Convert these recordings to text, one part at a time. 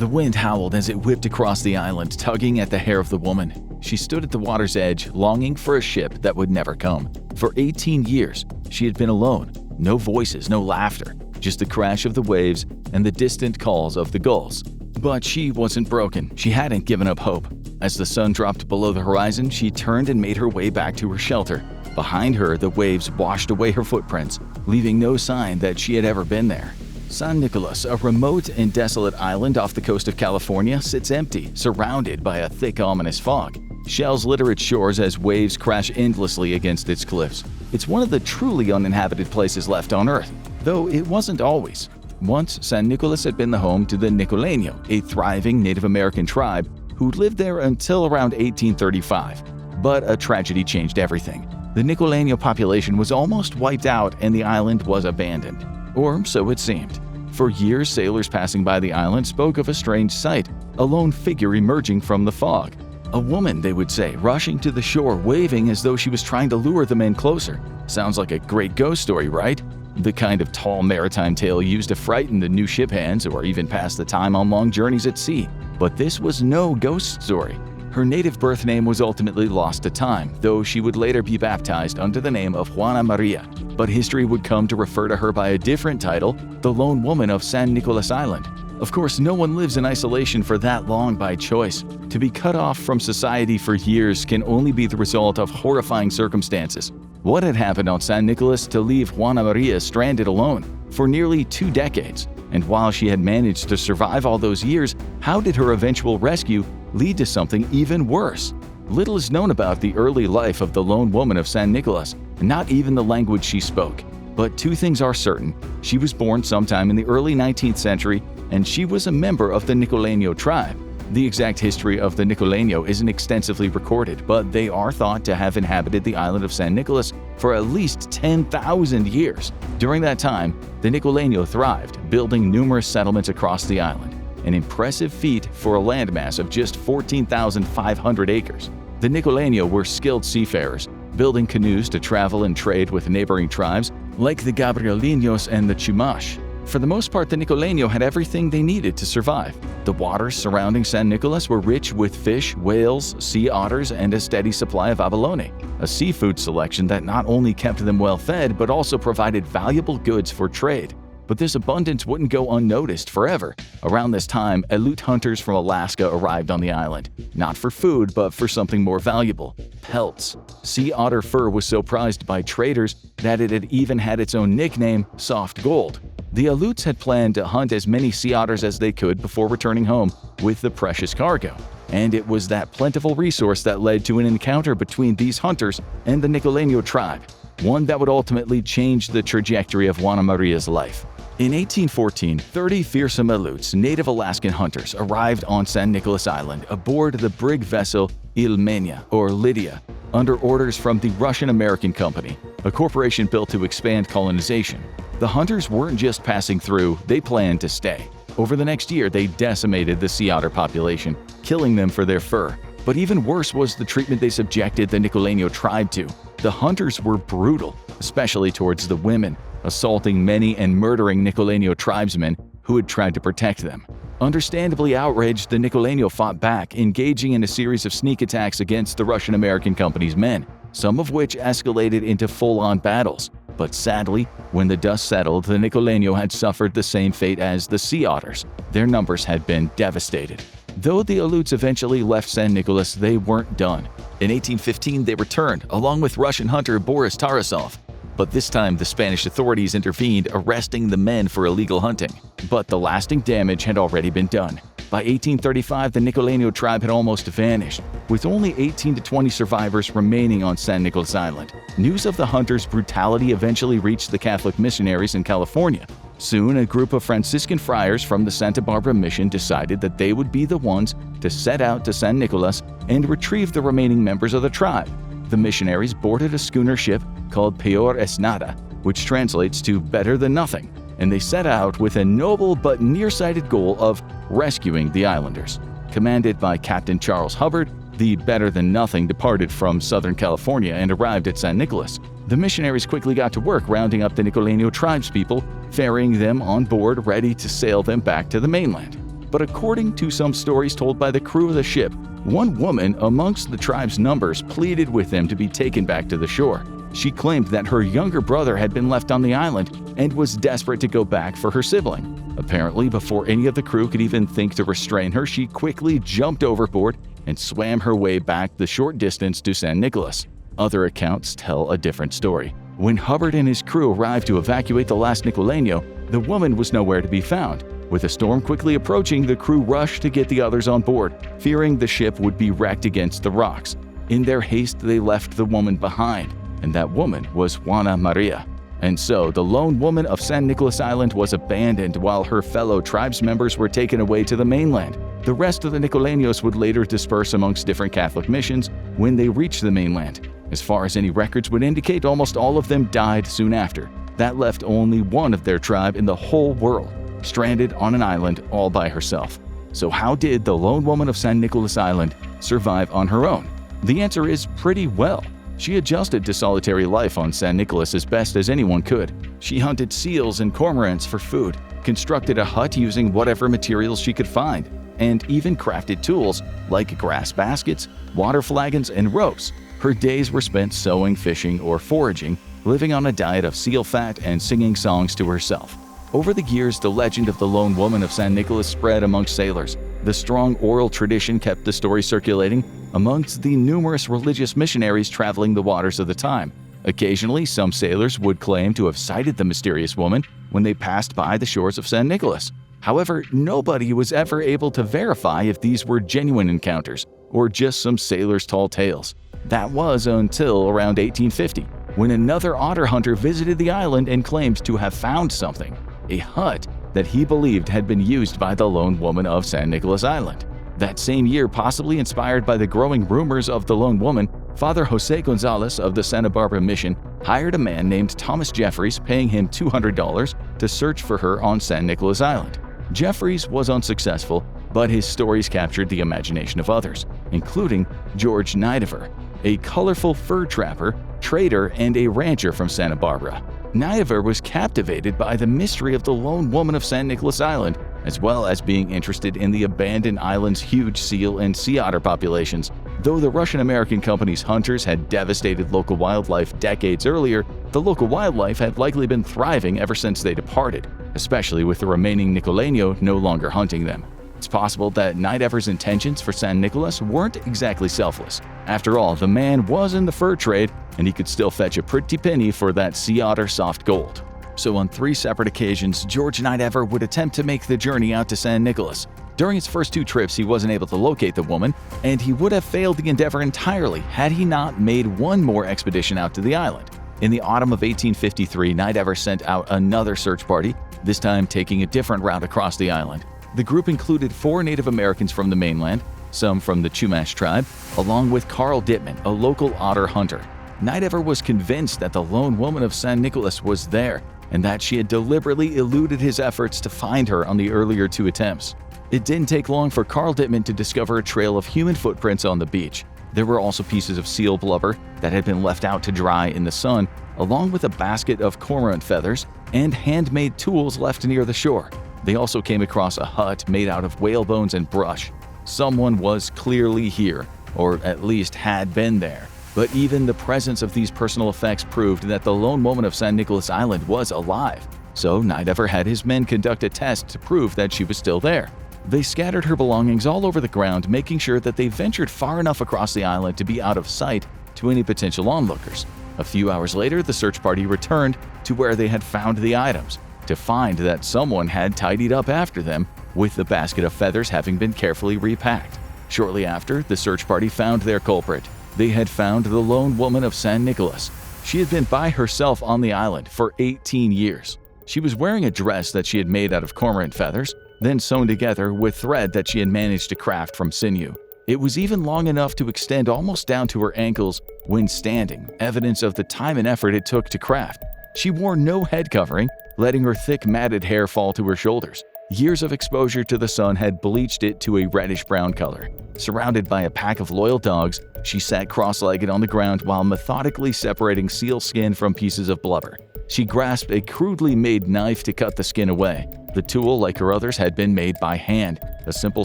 The wind howled as it whipped across the island, tugging at the hair of the woman. She stood at the water's edge, longing for a ship that would never come. For 18 years, she had been alone. No voices, no laughter, just the crash of the waves and the distant calls of the gulls. But she wasn't broken. She hadn't given up hope. As the sun dropped below the horizon, she turned and made her way back to her shelter. Behind her, the waves washed away her footprints, leaving no sign that she had ever been there. San Nicolas, a remote and desolate island off the coast of California, sits empty, surrounded by a thick, ominous fog. Shells litter its shores as waves crash endlessly against its cliffs. It's one of the truly uninhabited places left on Earth, though it wasn't always. Once, San Nicolas had been the home to the Nicoleno, a thriving Native American tribe who lived there until around 1835. But a tragedy changed everything. The Nicoleno population was almost wiped out and the island was abandoned. Or so it seemed. For years, sailors passing by the island spoke of a strange sight, a lone figure emerging from the fog. A woman, they would say, rushing to the shore, waving as though she was trying to lure the men closer. Sounds like a great ghost story, right? The kind of tall maritime tale used to frighten the new ship hands or even pass the time on long journeys at sea. But this was no ghost story. Her native birth name was ultimately lost to time, though she would later be baptized under the name of Juana Maria. But history would come to refer to her by a different title, the Lone Woman of San Nicolas Island. Of course, no one lives in isolation for that long by choice. To be cut off from society for years can only be the result of horrifying circumstances. What had happened on San Nicolas to leave Juana Maria stranded alone for nearly 2 decades? And while she had managed to survive all those years, how did her eventual rescue lead to something even worse? Little is known about the early life of the Lone Woman of San Nicolas, not even the language she spoke. But 2 things are certain. She was born sometime in the early 19th century, and she was a member of the Nicoleno tribe. The exact history of the Nicoleno isn't extensively recorded, but they are thought to have inhabited the island of San Nicolas for at least 10,000 years. During that time, the Nicoleno thrived, building numerous settlements across the island, an impressive feat for a landmass of just 14,500 acres. The Nicoleno were skilled seafarers, building canoes to travel and trade with neighboring tribes like the Gabrielinos and the Chumash. For the most part, the Nicoleno had everything they needed to survive. The waters surrounding San Nicolas were rich with fish, whales, sea otters, and a steady supply of abalone, a seafood selection that not only kept them well fed but also provided valuable goods for trade. But this abundance wouldn't go unnoticed forever. Around this time, Aleut hunters from Alaska arrived on the island, not for food but for something more valuable: pelts. Sea otter fur was so prized by traders that it had even had its own nickname, soft gold. The Aleuts had planned to hunt as many sea otters as they could before returning home with the precious cargo. And it was that plentiful resource that led to an encounter between these hunters and the Nicoleno tribe, one that would ultimately change the trajectory of Juana Maria's life. In 1814, 30 fearsome Aleuts, native Alaskan hunters, arrived on San Nicolas Island aboard the brig vessel Ilmenia, or Lydia, under orders from the Russian-American Company, a corporation built to expand colonization. The hunters weren't just passing through, they planned to stay. Over the next year, they decimated the sea otter population, killing them for their fur. But even worse was the treatment they subjected the Nicoleno tribe to. The hunters were brutal, especially towards the women, assaulting many and murdering Nicoleno tribesmen who had tried to protect them. Understandably outraged, the Nicoleno fought back, engaging in a series of sneak attacks against the Russian-American Company's men, some of which escalated into full-on battles. But sadly, when the dust settled, the Nicoleno had suffered the same fate as the sea otters. Their numbers had been devastated. Though the Aleuts eventually left San Nicolas, they weren't done. In 1815, they returned, along with Russian hunter Boris Tarasov. But this time, the Spanish authorities intervened, arresting the men for illegal hunting. But the lasting damage had already been done. By 1835, the Nicoleno tribe had almost vanished, with only 18 to 20 survivors remaining on San Nicolas Island. News of the hunters' brutality eventually reached the Catholic missionaries in California. Soon, a group of Franciscan friars from the Santa Barbara mission decided that they would be the ones to set out to San Nicolas and retrieve the remaining members of the tribe. The missionaries boarded a schooner ship called Peor es Nada, which translates to better than nothing, and they set out with a noble but nearsighted goal of rescuing the islanders. Commanded by Captain Charles Hubbard, the better than nothing departed from Southern California and arrived at San Nicolas. The missionaries quickly got to work rounding up the Nicoleno tribespeople, ferrying them on board ready to sail them back to the mainland. But according to some stories told by the crew of the ship, one woman amongst the tribe's numbers pleaded with them to be taken back to the shore. She claimed that her younger brother had been left on the island and was desperate to go back for her sibling. Apparently, before any of the crew could even think to restrain her, she quickly jumped overboard and swam her way back the short distance to San Nicolas. Other accounts tell a different story. When Hubbard and his crew arrived to evacuate the last Nicoleno, the woman was nowhere to be found. With the storm quickly approaching, the crew rushed to get the others on board, fearing the ship would be wrecked against the rocks. In their haste, they left the woman behind, and that woman was Juana Maria. And so, the lone woman of San Nicolas Island was abandoned while her fellow tribes members were taken away to the mainland. The rest of the Nicolenos would later disperse amongst different Catholic missions when they reached the mainland. As far as any records would indicate, almost all of them died soon after. That left only one of their tribe in the whole world, stranded on an island all by herself. So how did the lone woman of San Nicolas Island survive on her own? The answer is pretty well. She adjusted to solitary life on San Nicolas as best as anyone could. She hunted seals and cormorants for food, constructed a hut using whatever materials she could find, and even crafted tools like grass baskets, water flagons, and ropes. Her days were spent sewing, fishing, or foraging, living on a diet of seal fat and singing songs to herself. Over the years, the legend of the lone woman of San Nicolas spread amongst sailors. The strong oral tradition kept the story circulating amongst the numerous religious missionaries traveling the waters of the time. Occasionally, some sailors would claim to have sighted the mysterious woman when they passed by the shores of San Nicolas. However, nobody was ever able to verify if these were genuine encounters or just some sailors' tall tales. That was until around 1850, when another otter hunter visited the island and claimed to have found something, a hut that he believed had been used by the lone woman of San Nicolas Island. That same year, possibly inspired by the growing rumors of the lone woman, Father Jose Gonzalez of the Santa Barbara Mission hired a man named Thomas Jeffries, paying him $200 to search for her on San Nicolas Island. Jeffries was unsuccessful, but his stories captured the imagination of others, including George Nidever, a colorful fur trapper, trader, and a rancher from Santa Barbara. Nidever was captivated by the mystery of the lone woman of San Nicolas Island, as well as being interested in the abandoned island's huge seal and sea otter populations. Though the Russian-American company's hunters had devastated local wildlife decades earlier, the local wildlife had likely been thriving ever since they departed, especially with the remaining Nicoleno no longer hunting them. It's possible that Nidever's intentions for San Nicolas weren't exactly selfless. After all, the man was in the fur trade, and he could still fetch a pretty penny for that sea otter soft gold. So on 3 separate occasions, George Nidever would attempt to make the journey out to San Nicolas. During his first 2 trips, he wasn't able to locate the woman, and he would have failed the endeavor entirely had he not made one more expedition out to the island. In the autumn of 1853, Nidever sent out another search party, this time taking a different route across the island. The group included 4 Native Americans from the mainland, some from the Chumash tribe, along with Carl Dittman, a local otter hunter. Nidever was convinced that the lone woman of San Nicolas was there, and that she had deliberately eluded his efforts to find her on the earlier 2 attempts. It didn't take long for Carl Dittman to discover a trail of human footprints on the beach. There were also pieces of seal blubber that had been left out to dry in the sun, along with a basket of cormorant feathers and handmade tools left near the shore. They also came across a hut made out of whale bones and brush. Someone was clearly here, or at least had been there. But even the presence of these personal effects proved that the lone woman of San Nicolas Island was alive. So Nidever had his men conduct a test to prove that she was still there. They scattered her belongings all over the ground, making sure that they ventured far enough across the island to be out of sight to any potential onlookers. A few hours later, the search party returned to where they had found the items, to find that someone had tidied up after them, with the basket of feathers having been carefully repacked. Shortly after, the search party found their culprit. They had found the lone woman of San Nicolas. She had been by herself on the island for 18 years. She was wearing a dress that she had made out of cormorant feathers, then sewn together with thread that she had managed to craft from sinew. It was even long enough to extend almost down to her ankles when standing, evidence of the time and effort it took to craft. She wore no head covering, letting her thick matted hair fall to her shoulders. Years of exposure to the sun had bleached it to a reddish-brown color. Surrounded by a pack of loyal dogs, she sat cross-legged on the ground while methodically separating seal skin from pieces of blubber. She grasped a crudely made knife to cut the skin away. The tool, like her others, had been made by hand, a simple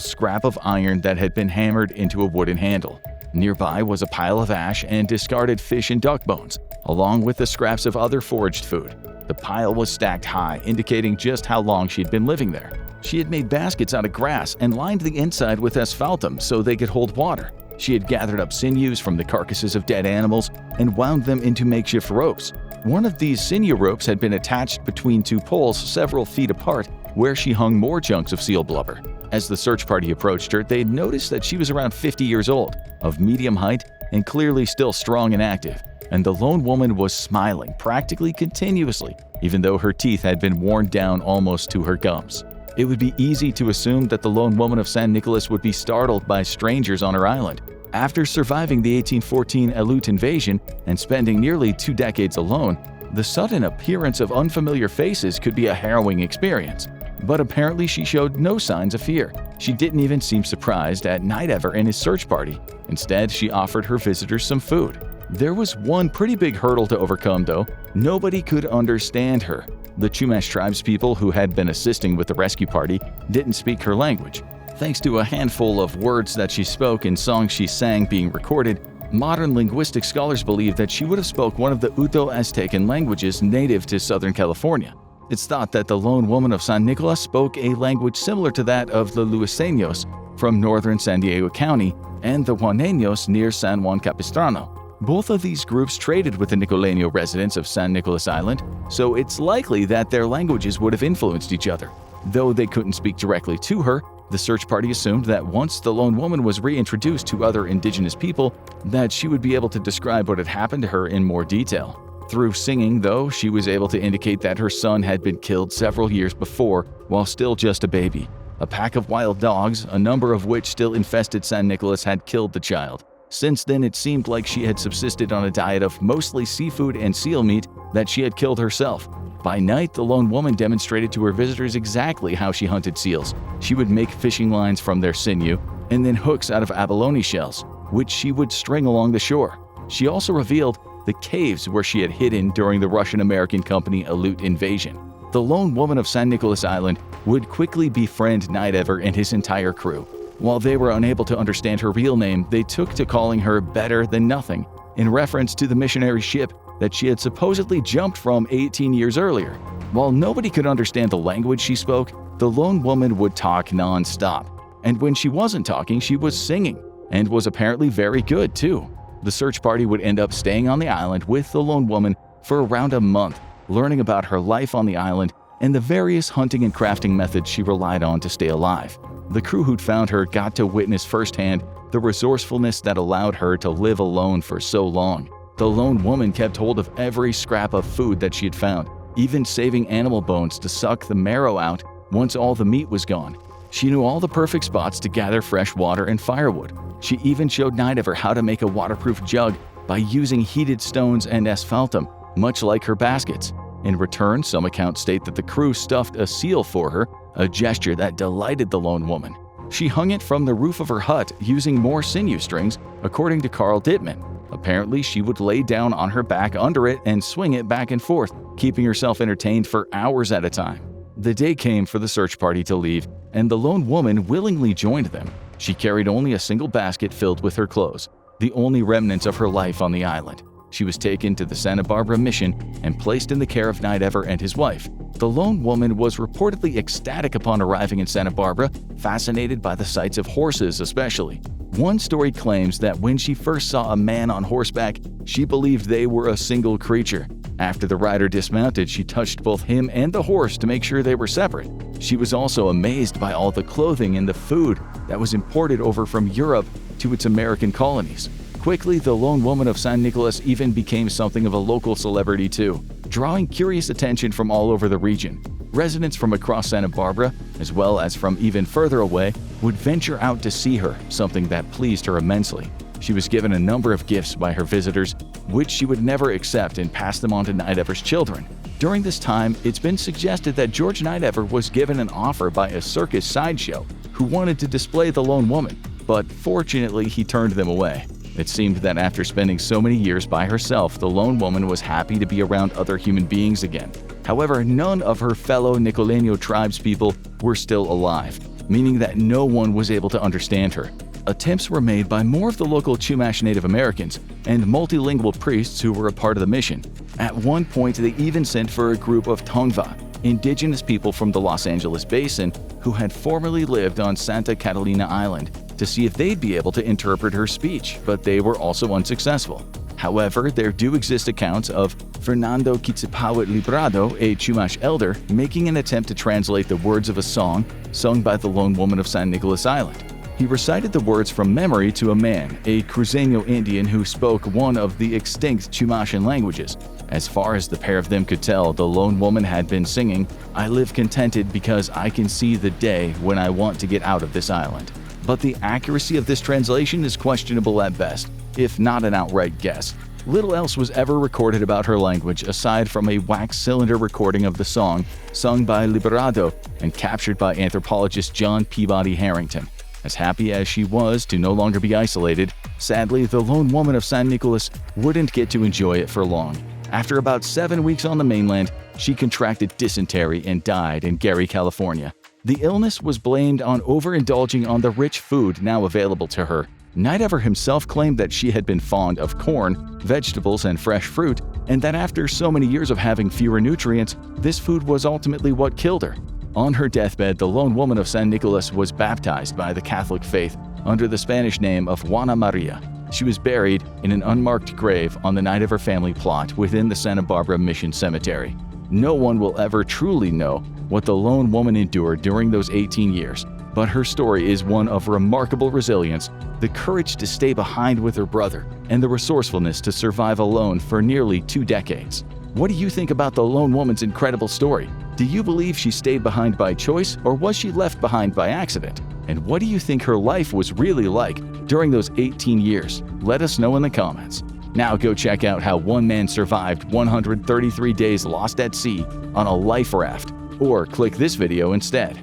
scrap of iron that had been hammered into a wooden handle. Nearby was a pile of ash and discarded fish and duck bones, along with the scraps of other foraged food. The pile was stacked high, indicating just how long she'd been living there. She had made baskets out of grass and lined the inside with asphaltum so they could hold water. She had gathered up sinews from the carcasses of dead animals and wound them into makeshift ropes. One of these sinew ropes had been attached between two poles several feet apart, where she hung more chunks of seal blubber. As the search party approached her, they noticed that she was around 50 years old, of medium height, and clearly still strong and active. And the lone woman was smiling practically continuously, even though her teeth had been worn down almost to her gums. It would be easy to assume that the lone woman of San Nicolas would be startled by strangers on her island. After surviving the 1814 Aleut invasion and spending nearly 2 decades alone, the sudden appearance of unfamiliar faces could be a harrowing experience. But apparently she showed no signs of fear. She didn't even seem surprised at Nidever and his search party. Instead, she offered her visitors some food. There was one pretty big hurdle to overcome, though. Nobody could understand her. The Chumash tribespeople who had been assisting with the rescue party didn't speak her language. Thanks to a handful of words that she spoke and songs she sang being recorded, modern linguistic scholars believe that she would have spoke one of the Uto-Aztecan languages native to Southern California. It's thought that the lone woman of San Nicolas spoke a language similar to that of the Luiseños from northern San Diego County and the Juaneños near San Juan Capistrano. Both of these groups traded with the Nicoleno residents of San Nicolas Island, so it's likely that their languages would have influenced each other. Though they couldn't speak directly to her, the search party assumed that once the lone woman was reintroduced to other indigenous people, that she would be able to describe what had happened to her in more detail. Through singing, though, she was able to indicate that her son had been killed several years before while still just a baby. A pack of wild dogs, a number of which still infested San Nicolas, had killed the child. Since then, it seemed like she had subsisted on a diet of mostly seafood and seal meat that she had killed herself. By night, the lone woman demonstrated to her visitors exactly how she hunted seals. She would make fishing lines from their sinew and then hooks out of abalone shells, which she would string along the shore. She also revealed the caves where she had hidden during the Russian-American Company Aleut invasion. The lone woman of San Nicolas Island would quickly befriend Nidever and his entire crew. While they were unable to understand her real name, they took to calling her Better Than Nothing, in reference to the missionary ship that she had supposedly jumped from 18 years earlier. While nobody could understand the language she spoke, the lone woman would talk non-stop. And when she wasn't talking, she was singing, and was apparently very good too. The search party would end up staying on the island with the lone woman for around a month, learning about her life on the island and the various hunting and crafting methods she relied on to stay alive. The crew who'd found her got to witness firsthand the resourcefulness that allowed her to live alone for so long. The lone woman kept hold of every scrap of food that she had found, even saving animal bones to suck the marrow out once all the meat was gone. She knew all the perfect spots to gather fresh water and firewood. She even showed Nidever how to make a waterproof jug by using heated stones and asphaltum, much like her baskets. In return, some accounts state that the crew stuffed a seal for her, a gesture that delighted the lone woman. She hung it from the roof of her hut using more sinew strings, according to Carl Dittman. Apparently, she would lay down on her back under it and swing it back and forth, keeping herself entertained for hours at a time. The day came for the search party to leave, and the lone woman willingly joined them. She carried only a single basket filled with her clothes, the only remnants of her life on the island. She was taken to the Santa Barbara mission and placed in the care of Nidever and his wife. The lone woman was reportedly ecstatic upon arriving in Santa Barbara, fascinated by the sights of horses especially. One story claims that when she first saw a man on horseback, she believed they were a single creature. After the rider dismounted, she touched both him and the horse to make sure they were separate. She was also amazed by all the clothing and the food that was imported over from Europe to its American colonies. Quickly, the lone woman of San Nicolas even became something of a local celebrity too, drawing curious attention from all over the region. Residents from across Santa Barbara, as well as from even further away, would venture out to see her, something that pleased her immensely. She was given a number of gifts by her visitors, which she would never accept and pass them on to Nidever's children. During this time, it's been suggested that George Nidever was given an offer by a circus sideshow who wanted to display the lone woman, but fortunately he turned them away. It seemed that after spending so many years by herself, the lone woman was happy to be around other human beings again. However, none of her fellow Nicoleno tribespeople were still alive, meaning that no one was able to understand her. Attempts were made by more of the local Chumash Native Americans and multilingual priests who were a part of the mission. At one point, they even sent for a group of Tongva, indigenous people from the Los Angeles basin who had formerly lived on Santa Catalina Island, to see if they'd be able to interpret her speech, but they were also unsuccessful. However, there do exist accounts of Fernando Quetzalcoatl Librado, a Chumash elder, making an attempt to translate the words of a song sung by the lone woman of San Nicolas Island. He recited the words from memory to a man, a Cruzeño Indian who spoke one of the extinct Chumashan languages. As far as the pair of them could tell, the lone woman had been singing, "I live contented because I can see the day when I want to get out of this island." But the accuracy of this translation is questionable at best, if not an outright guess. Little else was ever recorded about her language aside from a wax cylinder recording of the song sung by Liberado and captured by anthropologist John Peabody Harrington. As happy as she was to no longer be isolated, sadly, the lone woman of San Nicolas wouldn't get to enjoy it for long. After about 7 weeks on the mainland, she contracted dysentery and died in Gary, California. The illness was blamed on overindulging on the rich food now available to her. Night Ever himself claimed that she had been fond of corn, vegetables, and fresh fruit, and that after so many years of having fewer nutrients, this food was ultimately what killed her. On her deathbed, the lone woman of San Nicolas was baptized by the Catholic faith under the Spanish name of Juana Maria. She was buried in an unmarked grave on the Night Ever family plot within the Santa Barbara Mission Cemetery. No one will ever truly know what the lone woman endured during those 18 years, but her story is one of remarkable resilience, the courage to stay behind with her brother, and the resourcefulness to survive alone for nearly 2 decades. What do you think about the lone woman's incredible story? Do you believe she stayed behind by choice, or was she left behind by accident? And what do you think her life was really like during those 18 years? Let us know in the comments. Now go check out how one man survived 133 days lost at sea on a life raft, or click this video instead.